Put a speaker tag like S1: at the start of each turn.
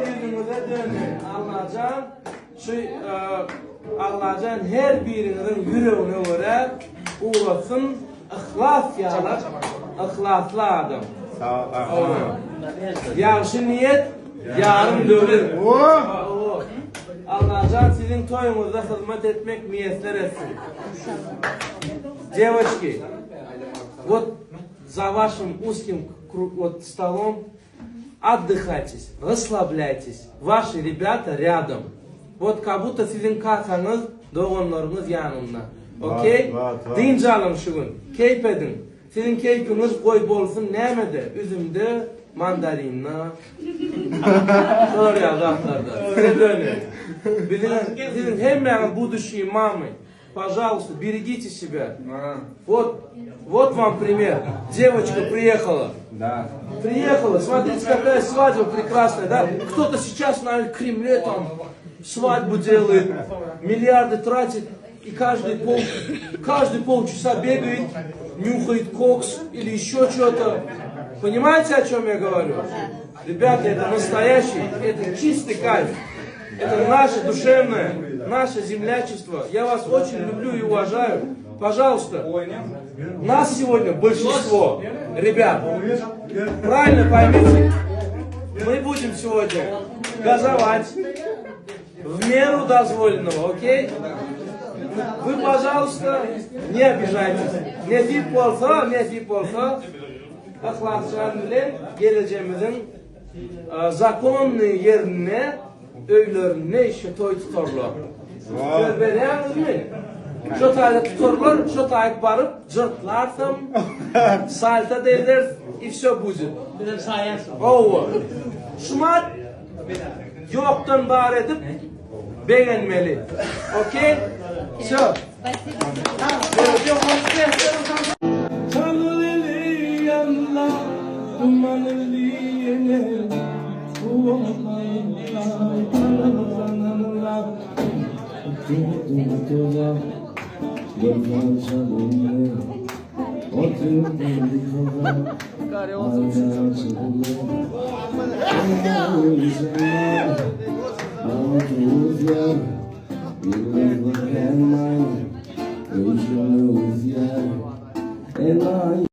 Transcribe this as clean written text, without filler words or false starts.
S1: yüzünüze dönün. Allah'can şu Allah'can her birinizin yüreğine göre uğrasın ihlas yalar. İhlaslı adam.
S2: Sağ ol.
S1: Yaxşı niyet yarım dövür. Allah'can sizin toyunuzda hizmet etmek niyetler etsin. Девочки, вот за вашим узким вот столом отдыхайтесь, расслабляйтесь. Ваши ребята рядом. Вот как будто sizin kakanız, doğanlarınız yanında. Okey? Din canım şu gün. Keyif edin. Sizin keyfiniz koy bolsun nemede? Üzümde, mandarinna. Doğru ya zaftlarda. Size dönün. Sizin hemen bu düşüyü mamı. Пожалуйста, берегите себя. Вот вам пример. Девочка приехала.
S2: Да.
S1: Приехала, смотрите, какая свадьба прекрасная, да? Кто-то сейчас на Кремле там свадьбу делает, миллиарды тратит, и каждый полчаса бегает, нюхает кокс или еще что-то. Понимаете, о чем я говорю? Ребята, это настоящий, это чистый кайф. Это наше душевное, наше землячество. Я вас очень люблю и уважаю. Пожалуйста, нас сегодня большинство. Ребят, правильно поймите, мы будем сегодня газовать в меру дозволенного, окей? Вы, пожалуйста, не обижайтесь. Ne deyip olsa, ahlakçılar bile geleceğimizin zakonlu yerine öylerine işe toy tutarlar. Görbereyiniz mi? Şu tayda tutarlar, şu tayda barıp cırtlarsam, salta derler, и все будет. Ova. Şumat yoktan bar edip beğenmeli. Okey? Все. Tanrılı yanlar, dumanlı yener.